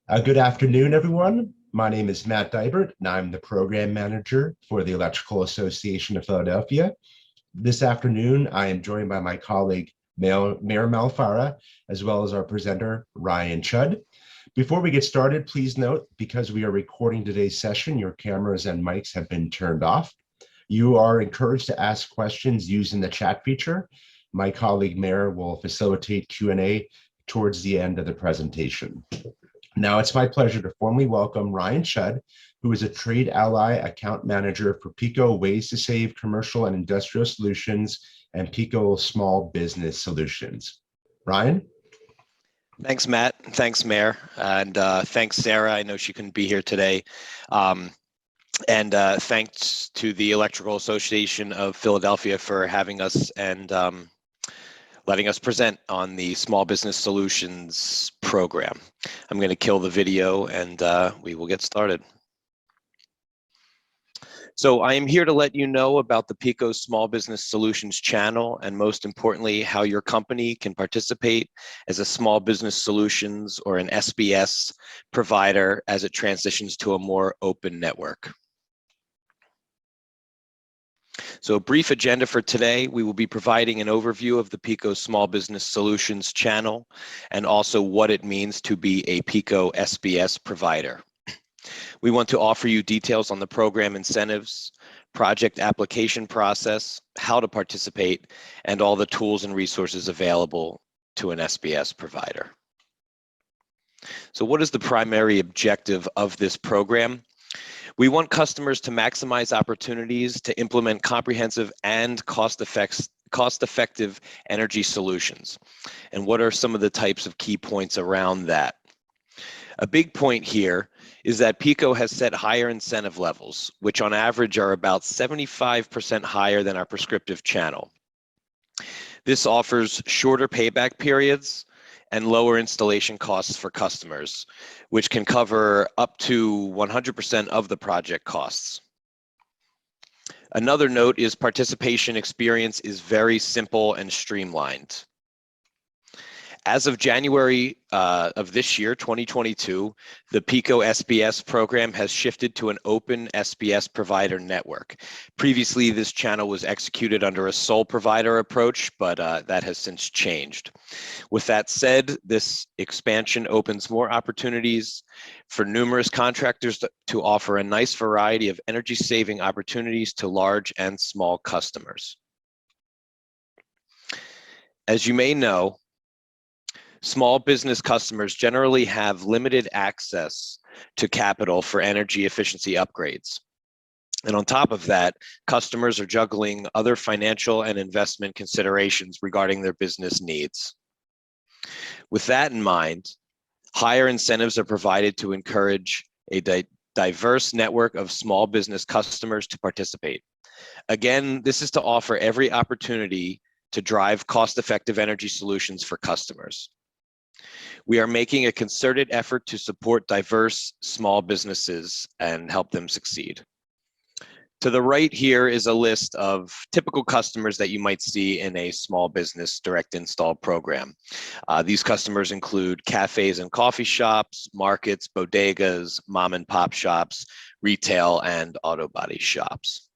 Good afternoon, everyone. My name is Matt Dibert, and I'm the program manager for the Electrical Association of Philadelphia. This afternoon, I am joined by my colleague, Mayor Malfara, as well as our presenter, Ryan Chudd. Before we get started, please note, because we are recording today's session, your cameras and mics have been turned off. You are encouraged to ask questions using the chat feature. My colleague, Mayor, will facilitate Q&A towards the end of the presentation. Now it's my pleasure to formally welcome Ryan Chudd, who is a Trade Ally Account Manager for PECO Ways to Save Commercial and Industrial Solutions and PECO Small Business Solutions. Ryan? Thanks, Matt. Thanks, Mayor. And thanks, Sarah. I know she couldn't be here today. Thanks to the Electrical Association of Philadelphia for having us and letting us present on the Small Business Solutions program. I'm going to kill the video and we will get started. So I am here to let you know about the PECO Small Business Solutions channel, and most importantly, how your company can participate as a small business solutions or an SBS provider as it transitions to a more open network. So a brief agenda for today, we will be providing an overview of the PECO Small Business Solutions channel and also what it means to be a PECO SBS provider. We want to offer you details on the program incentives, project application process, how to participate, and all the tools and resources available to an SBS provider. So what is the primary objective of this program? We want customers to maximize opportunities to implement comprehensive and cost-effective energy solutions. And what are some of the types of key points around that? A big point here is that PECO has set higher incentive levels, which on average are about 75% higher than our prescriptive channel. This offers shorter payback periods and lower installation costs for customers, which can cover up to 100% of the project costs. Another note is participation experience is very simple and streamlined. As of January of this year, 2022, the PECO SBS program has shifted to an open SBS provider network. Previously, this channel was executed under a sole provider approach, but that has since changed. With that said, this expansion opens more opportunities for numerous contractors to offer a nice variety of energy saving opportunities to large and small customers. As you may know, small business customers generally have limited access to capital for energy efficiency upgrades. And on top of that, customers are juggling other financial and investment considerations regarding their business needs. With that in mind, higher incentives are provided to encourage a diverse network of small business customers to participate. Again, this is to offer every opportunity to drive cost-effective energy solutions for customers. We are making a concerted effort to support diverse small businesses and help them succeed. To the right here is a list of typical customers that you might see in a small business direct install program. These customers include cafes and coffee shops, markets, bodegas, mom and pop shops, retail, and auto body shops.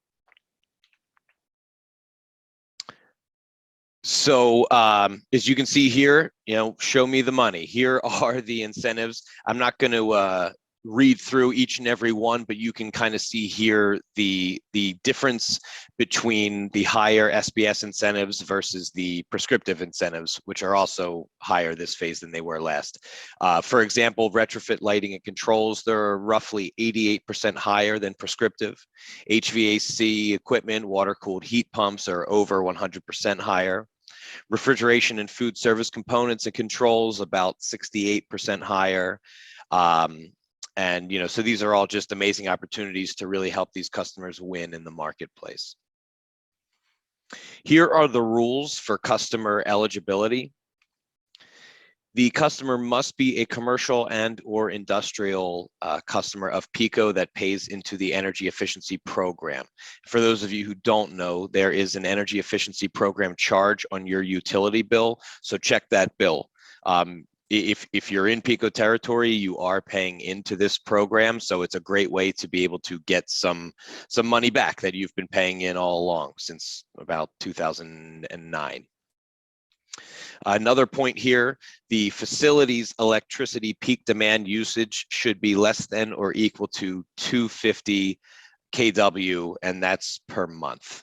So as you can see here, show me the money. Here are the incentives. I'm not going to read through each and every one, but you can kind of see here the difference between the higher SBS incentives versus the prescriptive incentives, which are also higher this phase than they were last. For example, retrofit lighting and controls, they're roughly 88% higher than prescriptive. HVAC equipment, water-cooled heat pumps are over 100% higher. Refrigeration and food service components and controls about 68% higher. So these are all just amazing opportunities to really help these customers win in the marketplace. Here are the rules for customer eligibility. The customer must be a commercial and or industrial customer of PECO that pays into the energy efficiency program. For those of you who don't know, there is an energy efficiency program charge on your utility bill, so check that bill. if you're in PECO territory, you are paying into this program, so it's a great way to be able to get some money back that you've been paying in all along since about 2009. Another point here, the facility's electricity peak demand usage should be less than or equal to 250 kW, and that's per month.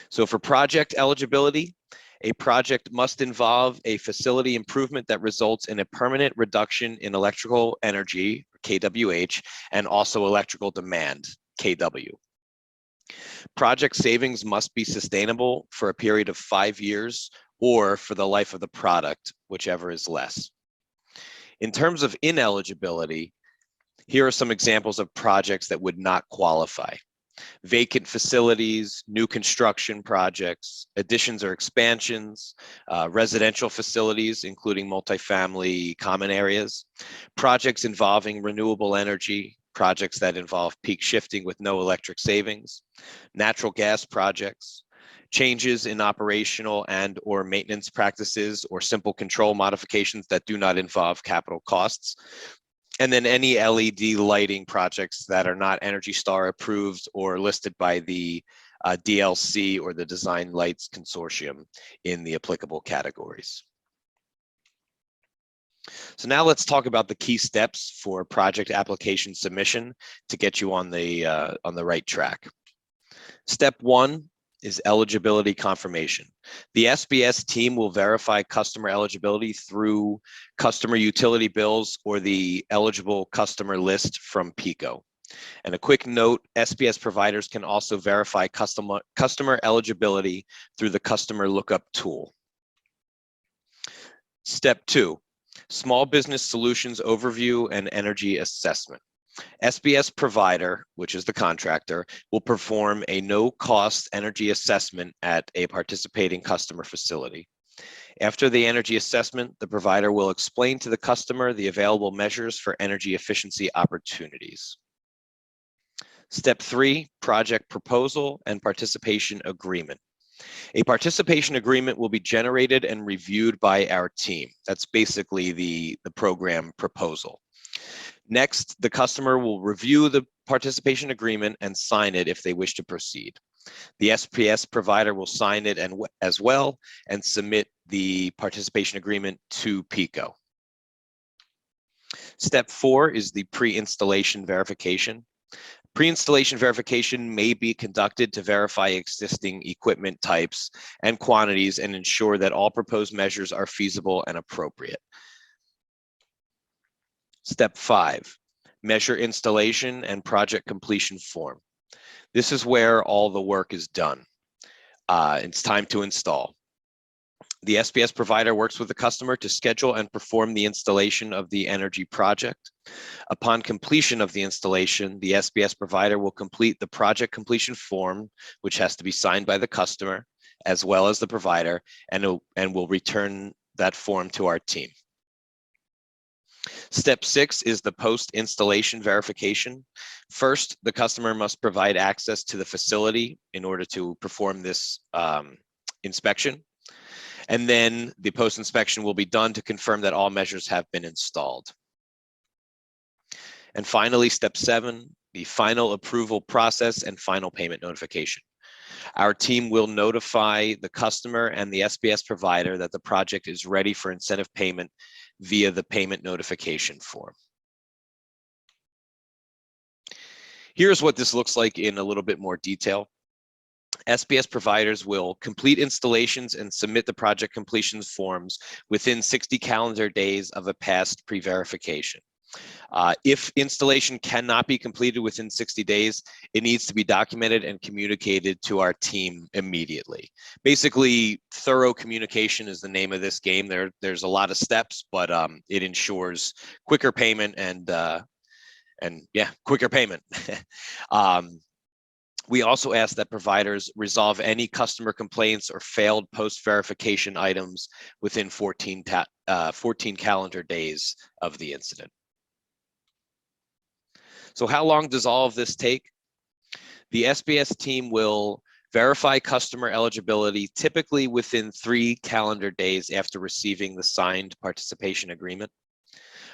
So for project eligibility, a project must involve a facility improvement that results in a permanent reduction in electrical energy, kWh, and also electrical demand, kW. Project savings must be sustainable for a period of 5 years or for the life of the product, whichever is less. In terms of ineligibility, here are some examples of projects that would not qualify. Vacant facilities, new construction projects, additions or expansions, residential facilities, including multifamily common areas, projects involving renewable energy, projects that involve peak shifting with no electric savings, natural gas projects, changes in operational and or maintenance practices or simple control modifications that do not involve capital costs, and then any LED lighting projects that are not Energy Star approved or listed by the DLC or the Design Lights Consortium in the applicable categories. So now let's talk about the key steps for project application submission to get you on the right track. Step 1 is eligibility confirmation. The SBS team will verify customer eligibility through customer utility bills or the eligible customer list from PECO. And a quick note, SBS providers can also verify customer eligibility through the customer lookup tool. Step 2, small business solutions overview and energy assessment. SBS provider, which is the contractor, will perform a no-cost energy assessment at a participating customer facility. After the energy assessment, the provider will explain to the customer the available measures for energy efficiency opportunities. Step 3, project proposal and participation agreement. A participation agreement will be generated and reviewed by our team. That's basically the program proposal. Next, the customer will review the participation agreement and sign it if they wish to proceed. The SPS provider will sign it as well and submit the participation agreement to PECO. Step 4 is the pre-installation verification. Pre-installation verification may be conducted to verify existing equipment types and quantities and ensure that all proposed measures are feasible and appropriate. Step 5, measure installation and project completion form. This is where all the work is done. It's time to install. The SPS provider works with the customer to schedule and perform the installation of the energy project. Upon completion of the installation, the SPS provider will complete the project completion form, which has to be signed by the customer as well as the provider, and will return that form to our team. Step 6 is the post-installation verification. First, the customer must provide access to the facility in order to perform this inspection. And then the post-inspection will be done to confirm that all measures have been installed. And finally, step 7, the final approval process and final payment notification. Our team will notify the customer and the SPS provider that the project is ready for incentive payment via the payment notification form. Here's what this looks like in a little bit more detail. SPS providers will complete installations and submit the project completions forms within 60 calendar days of a past pre-verification. If installation cannot be completed within 60 days, it needs to be documented and communicated to our team immediately. Basically, thorough communication is the name of this game. There's a lot of steps, but it ensures quicker payment and yeah, quicker payment. We also ask that providers resolve any customer complaints or failed post-verification items within 14 calendar days of the incident. So how long does all of this take? The SBS team will Verify customer eligibility typically within 3 calendar days after receiving the signed participation agreement.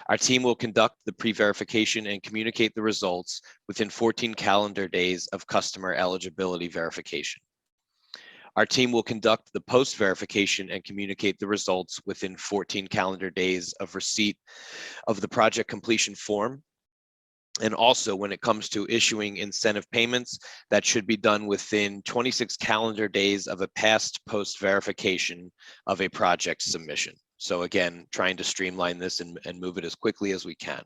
Our team will conduct the pre-verification and communicate the results within 14 calendar days of customer eligibility verification. Our team will conduct the post-verification and communicate the results within 14 calendar days of receipt of the project completion form. And also, when it comes to issuing incentive payments, that should be done within 26 calendar days of a past post-verification of a project submission. So again, trying to streamline this and move it as quickly as we can.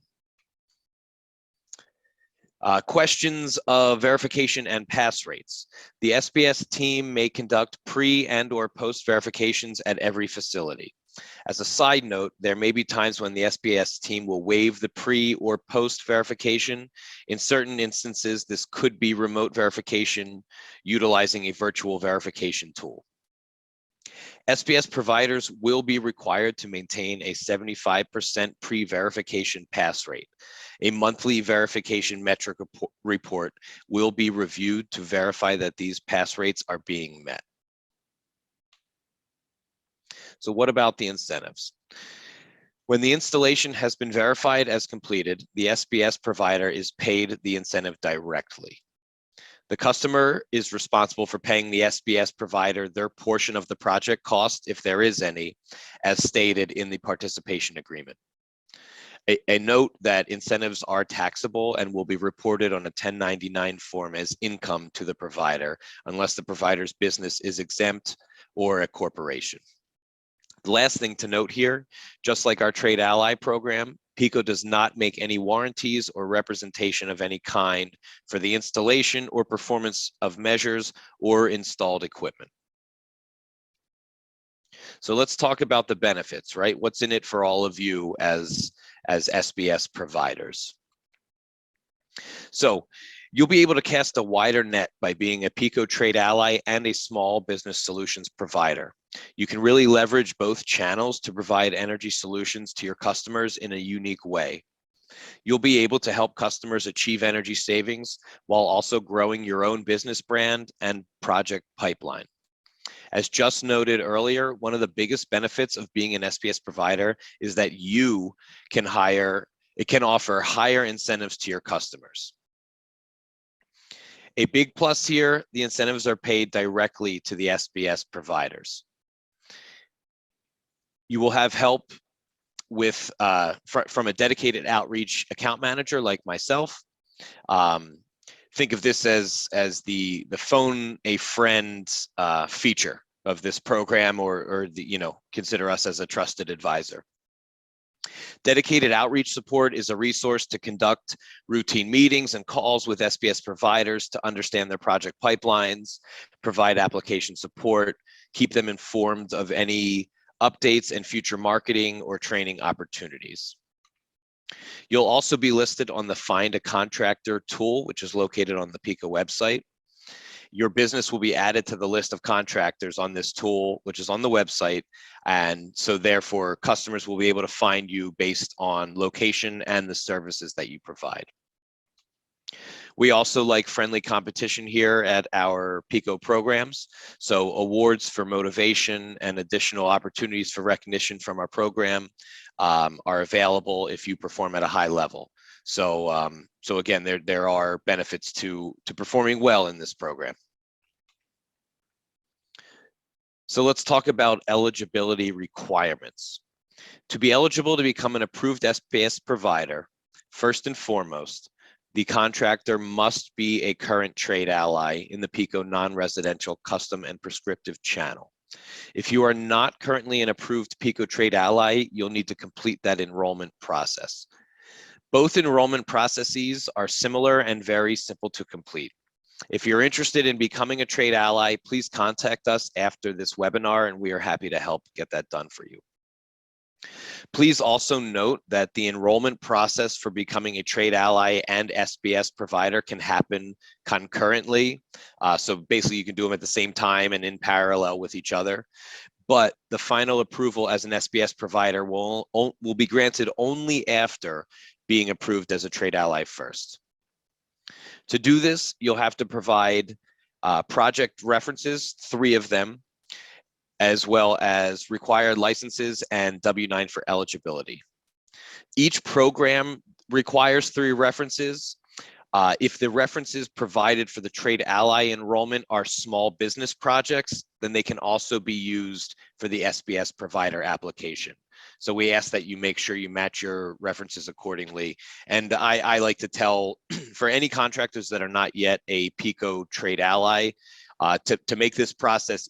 Questions of verification and pass rates. The SBS team may conduct pre and or post verifications at every facility. As a side note, there may be times when the SBS team will waive the pre or post verification. In certain instances, this could be remote verification utilizing a virtual verification tool. SBS providers will be required to maintain a 75% pre-verification pass rate. A monthly verification metric report will be reviewed to verify that these pass rates are being met. So what about the incentives? When the installation has been verified as completed, the SBS provider is paid the incentive directly. The customer is responsible for paying the SBS provider their portion of the project cost, if there is any, as stated in the participation agreement. A note that incentives are taxable and will be reported on a 1099 form as income to the provider, unless the provider's business is exempt or a corporation. The last thing to note here, just like our Trade Ally program, PECO does not make any warranties or representation of any kind for the installation or performance of measures or installed equipment. So let's talk about the benefits, right? What's in it for all of you as SBS providers? So you'll be able to cast a wider net by being a PECO Trade Ally and a small business solutions provider. You can really leverage both channels to provide energy solutions to your customers in a unique way. You'll be able to help customers achieve energy savings while also growing your own business brand and project pipeline. As just noted earlier, one of the biggest benefits of being an SBS provider is that you can offer higher incentives to your customers. A big plus here, the incentives are paid directly to the SBS providers. You will have help with from a dedicated outreach account manager like myself. Think of this as the phone a friend feature of this program, or consider us as a trusted advisor. Dedicated outreach support is a resource to conduct routine meetings and calls with SBS providers to understand their project pipelines, provide application support, keep them informed of any updates and future marketing or training opportunities. You'll also be listed on the Find a Contractor tool, which is located on the PECO website. Your business will be added to the list of contractors on this tool, which is on the website. And so therefore, customers will be able to find you based on location and the services that you provide. We also like friendly competition here at our PECO programs. So awards for motivation and additional opportunities for recognition from our program are available if you perform at a high level. So, so again, there are benefits to performing well in this program. So let's talk about eligibility requirements. To be eligible to become an approved SBS provider, first and foremost, the contractor must be a current Trade Ally in the PECO non-residential custom and prescriptive channel. If you are not currently an approved PECO Trade Ally, you'll need to complete that enrollment process. Both enrollment processes are similar and very simple to complete. If you're interested in becoming a Trade Ally, please contact us after this webinar and we are happy to help get that done for you. Please also note that the enrollment process for becoming a Trade Ally and SBS provider can happen concurrently. So basically you can do them at the same time and in parallel with each other. But the final approval as an SBS provider will be granted only after being approved as a Trade Ally first. To do this, you'll have to provide project references, 3 of them, as well as required licenses and W-9 for eligibility. Each program requires 3 references. If the references provided for the trade ally enrollment are small business projects, then they can also be used for the SBS provider application. So we ask that you make sure you match your references accordingly. And I like to tell for any contractors that are not yet a PECO trade ally, to make this process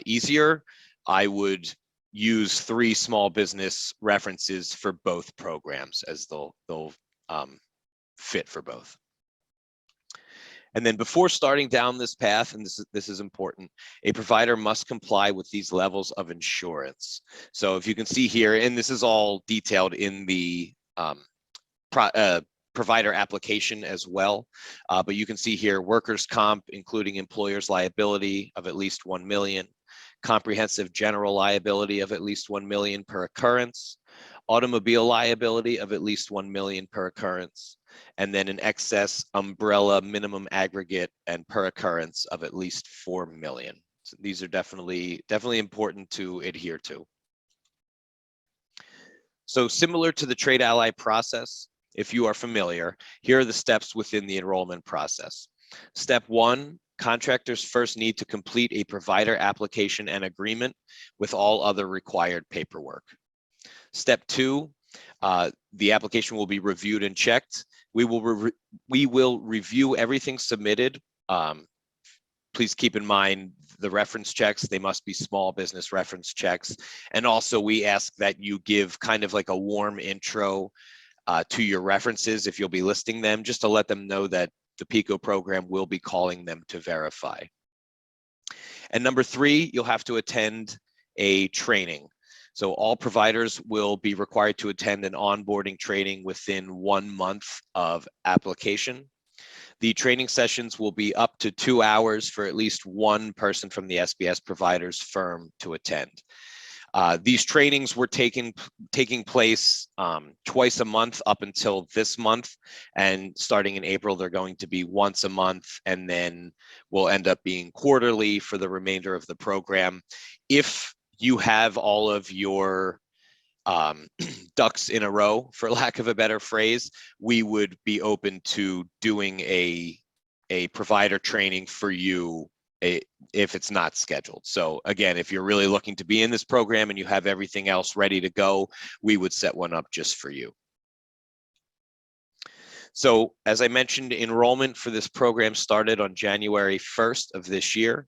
easier, I would use 3 small business references for both programs, as they'll fit for both. And then before starting down this path, and this is important, a provider must comply with these levels of insurance. So if you can see here, and this is all detailed in the provider application as well, but you can see here workers' comp, including employer's liability of at least 1 million, comprehensive general liability of at least 1 million per occurrence, automobile liability of at least 1 million per occurrence, and then an excess umbrella minimum aggregate and per occurrence of at least 4 million. So these are definitely important to adhere to. So similar to the trade ally process, if you are familiar, here are the steps within the enrollment process. Step 1, contractors first need to complete a provider application and agreement with all other required paperwork. Step 2, the application will be reviewed and checked. We will review everything submitted. Please keep in mind the reference checks, they must be small business reference checks. And also we ask that you give kind of like a warm intro to your references if you'll be listing them, just to let them know that the PECO program will be calling them to verify. And number 3, you'll have to attend a training. So all providers will be required to attend an onboarding training within 1 month of application. The training sessions will be up to 2 hours for at least 1 person from the SBS provider's firm to attend. These trainings were taking place twice a month up until this month, and starting in April, they're going to be once a month, and then will end up being quarterly for the remainder of the program. If you have all of your ducks in a row, for lack of a better phrase, we would be open to doing a provider training for you if it's not scheduled. So again, if you're really looking to be in this program and you have everything else ready to go, we would set one up just for you. So as I mentioned, enrollment for this program started on January 1st of this year.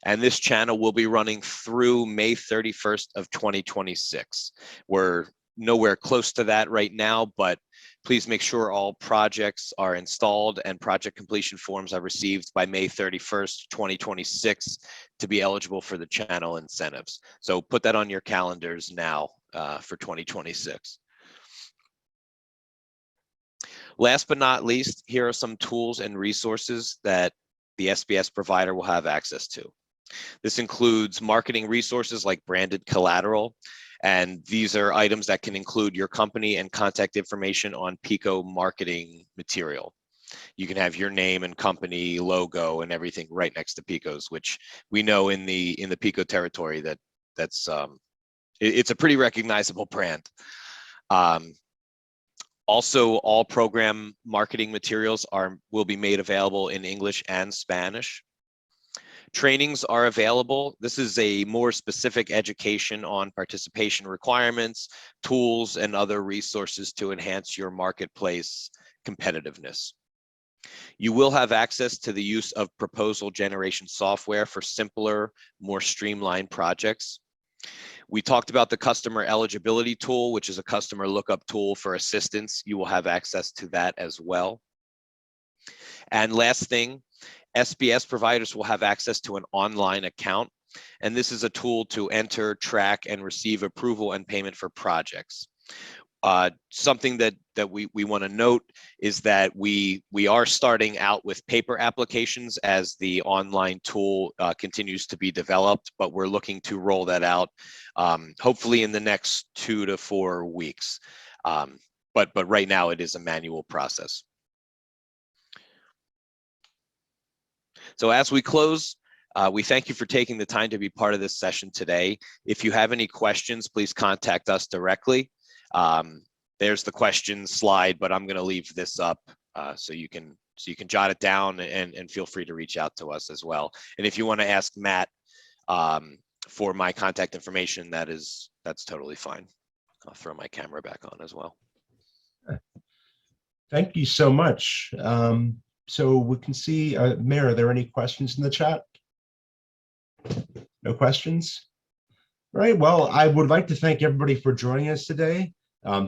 And this channel will be running through May 31st of 2026. We're nowhere close to that right now, but please make sure all projects are installed and project completion forms are received by May 31st, 2026 to be eligible for the channel incentives. So put that on your calendars now for 2026. Last but not least, here are some tools and resources that the SBS provider will have access to. This includes marketing resources like branded collateral, and these are items that can include your company and contact information on PECO marketing material. You can have your name and company logo and everything right next to PECO's, which we know in the PECO territory that's it's a pretty recognizable brand. Also, all program marketing materials will be made available in English and Spanish. Trainings are available. This is a more specific education on participation requirements, tools, and other resources to enhance your marketplace competitiveness. You will have access to the use of proposal generation software for simpler, more streamlined projects. We talked about the customer eligibility tool, which is a customer lookup tool for assistance. You will have access to that as well. And last thing, SBS providers will have access to an online account, and this is a tool to enter, track, and receive approval and payment for projects. Something that we want to note is that we are starting out with paper applications as the online tool continues to be developed, but we're looking to roll that out hopefully in the next 2 to 4 weeks. But right now it is a manual process. So as we close, we thank you for taking the time to be part of this session today. If you have any questions, please contact us directly. There's the questions slide, but I'm going to leave this up so you can jot it down and feel free to reach out to us as well. And if you want to ask Matt for my contact information, that's totally fine. I'll throw my camera back on as well. Thank you so much. So we can see, Mayor, are there any questions in the chat? No questions? All right, well, I would like to thank everybody for joining us today.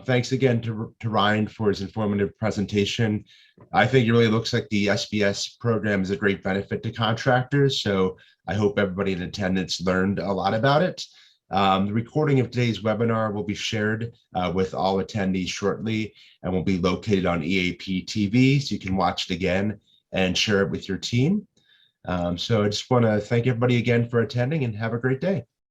Thanks again to Ryan for his informative presentation. I think it really looks like the SBS program is a great benefit to contractors, so I hope everybody in attendance learned a lot about it. The recording of today's webinar will be shared with all attendees shortly and will be located on EAP TV, so you can watch it again and share it with your team. So I just want to thank everybody again for attending and have a great day.